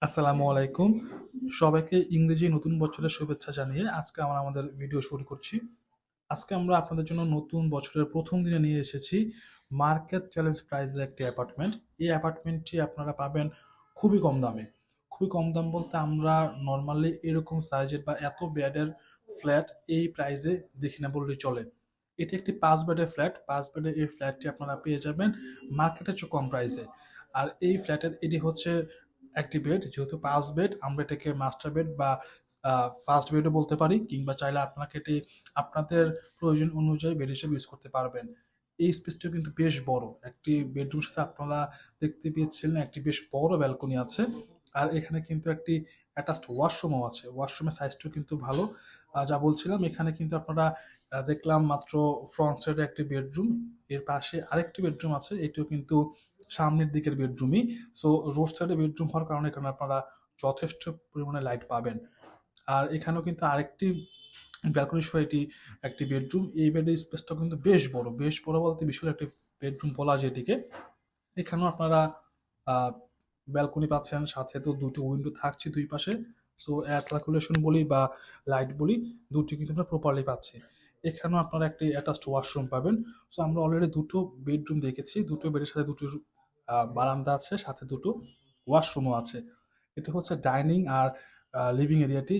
আসসালামু আলাইকুম। সবাইকে ইংরেজি নতুন বছরের শুভেচ্ছা জানিয়ে আজকে আমরা আমাদের ভিডিও শুরু করছি। আজকে আমরা আপনাদের জন্য নতুন বছরের প্রথম দিনে নিয়ে এসেছি মার্কেট চ্যালেঞ্জ প্রাইজের একটি অ্যাপার্টমেন্ট। এই অ্যাপার্টমেন্টটি আপনারা পাবেন খুবই কম দামে। খুবই কম দাম বলতে আমরা নরমালি এরকম সাইজের বা এত বেডের ফ্ল্যাট এই প্রাইজে দেখি না বললেই চলে। এটি একটি ৫ বেডের ফ্ল্যাট। ৫ বেডের এই ফ্ল্যাটটি আপনারা পেয়ে যাবেন মার্কেটের চেয়ে কম প্রাইসে। আর এই ফ্ল্যাটের এটি হচ্ছে একটি বেড, যেহেতু ৫ বেড আমরা এটাকে মাস্টার বেড বা ফার্স্ট বেডও বলতে পারি, কিংবা চাইলে আপনাকে এটি আপনাদের প্রয়োজন অনুযায়ী বেড হিসেবে ইউজ করতে পারবেন। এই স্পেসটা কিন্তু বেশ বড়। একটি বেডরুমের সাথে আপনারা দেখতে পেয়েছিলেন একটি বেশ বড় ব্যালকনি আছে। আর এখানে কিন্তু একটি অ্যাটাচড ওয়াশরুমও আছে। ওয়াশরুমের সাইজটাও কিন্তু ভালো। যা বলছিলাম, এখানে কিন্তু আপনারা দেখলাম মাত্র ফ্রন্ট সাইডে একটি বেডরুম, এর পাশে আরেকটি বেডরুম আছে, এটিও কিন্তু সামনের দিকের বেডরুমই। সো রোড সাইডে বেডরুম হওয়ার কারণে এখানে আপনারা যথেষ্ট পরিমাণে লাইট পাবেন। আর এখানেও কিন্তু আরেকটি ব্যালকনি সহ এটি একটি বেডরুম। এই বেডের স্পেসটা কিন্তু বেশ বড়। বেশ বড় বলতে বিশাল একটি বেডরুম বলা যায় এটিকে। এখানেও আপনারা আহ ব্যালকনি পাচ্ছেন, সাথে তো দুটো উইন্ডো থাকছে দুই পাশে। সো এয়ার সার্কুলেশন বলি বা লাইট বলি, দুটি কিন্তু আমরা প্রপারলি পাচ্ছি। এখানেও আপনারা একটি অ্যাটাচড ওয়াশরুম পাবেন। সো আমরা অলরেডি দুটো বেডরুম দেখেছি, দুটো বেডের সাথে দুটো বারান্দা আছে, সাথে দুটো ওয়াশরুমও আছে। এটা হচ্ছে ডাইনিং আর লিভিং এরিয়াটি,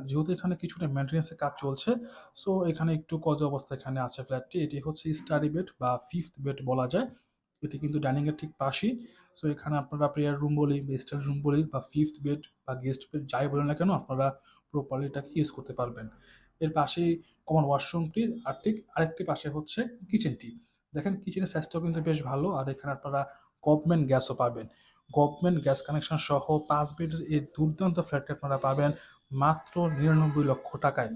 যেহেতু এখানে কিছুটা মেনটেন্যান্সের কাজ চলছে, সো এখানে একটু কজ অবস্থা এখানে আছে ফ্ল্যাটটি। এটি হচ্ছে স্টাডি বেড বা ফিফথ বেড বলা যায়। এটি কিন্তু ডাইনিং এর ঠিক পাশেই। সো এখানে আপনারা প্রেয়ার রুম বলি বা স্টাডি রুম বলি বা ফিফথ বেড বা গেস্ট বেড যাই বলেন না কেন, আপনারা প্রপারলি এটাকে ইউজ করতে পারবেন। এর পাশেই কমন ওয়াশরুমটির, আর ঠিক আরেকটি পাশে হচ্ছে কিচেনটি। দেখেন কিচেনের সাইজটাও কিন্তু বেশ ভালো। আর এখানে আপনারা গভর্নমেন্ট গ্যাসও পাবেন। গভর্নমেন্ট গ্যাস কানেকশন সহ ৫ বেডের এই দুর্দান্ত ফ্ল্যাটটি আপনারা পাবেন মাত্র ৯৯ লক্ষ টাকায়।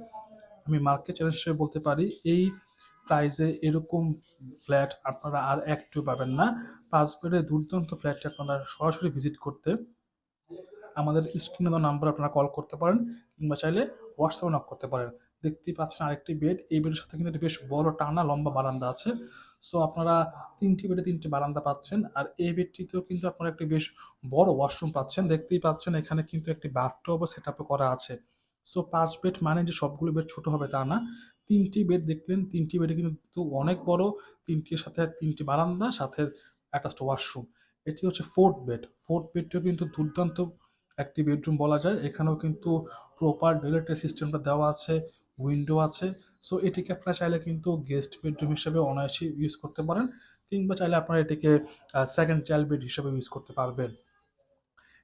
আমি মার্কেট চ্যালেঞ্জ হিসেবে বলতে পারি, এই প্রাইসে এরকম ফ্ল্যাট আপনারা আর একটু পাবেন না। ৫ বেডের দুর্দান্ত ফ্ল্যাটটি আপনারা সরাসরি ভিজিট করতে আমাদের স্ক্রিনে দেওয়া নাম্বার আপনারা কল করতে পারেন, কিংবা চাইলে হোয়াটসঅ্যাপে নক করতে পারেন। দেখতেই পাচ্ছেন আরেকটি বেড। এই বেডের সাথে কিন্তু বেশ বড় টানা লম্বা বারান্দা আছে। সো আপনারা ৩টি বেডে ৩টি বারান্দা পাচ্ছেন। আর এই বেডটিতেও কিন্তু আপনারা একটি বেশ বড় ওয়াশরুম পাচ্ছেন। দেখতেই পাচ্ছেন এখানে কিন্তু একটি বাথটবও সেট আপ করা আছে। সো ৫ বেড মানে যে সবগুলো বেড ছোট হবে তা না। ৩টি বেড দেখলেন, ৩টি বেডে কিন্তু অনেক বড়। ৩টির সাথে ৩টি বারান্দা, সাথে অ্যাটাচড ওয়াশরুম। এটি হচ্ছে ফোর্থ বেড। ফোর্থ বেডটিও কিন্তু দুর্দান্ত একটি বেডরুম বলা যায়। এখানেও কিন্তু প্রপার টয়লেটের সিস্টেমটা দেওয়া আছে, উইন্ডো আছে। সো এটিকে আপনারা চাইলে কিন্তু গেস্ট বেডরুম হিসেবে অনায়াসে ইউজ করতে পারেন, কিংবা চাইলে আপনারা এটিকে সেকেন্ড চাইল্ড বেড হিসেবে ইউজ করতে পারবেন।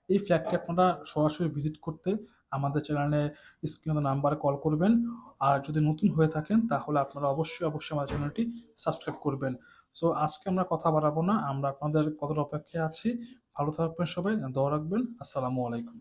এই ফ্ল্যাটটি আপনারা সরাসরি ভিজিট করতে আমাদের চ্যানেলে স্ক্রিনে নাম্বারে কল করবেন। আর যদি নতুন হয়ে থাকেন তাহলে আপনারা অবশ্যই আমাদের চ্যানেলটি সাবস্ক্রাইব করবেন। সো আজকে আমরা কথা বাড়াবো না, আমরা আপনাদের কথার অপেক্ষায় আছি। ভালো থাকবেন সবাই, দোয়া রাখবেন। আসসালামু আলাইকুম।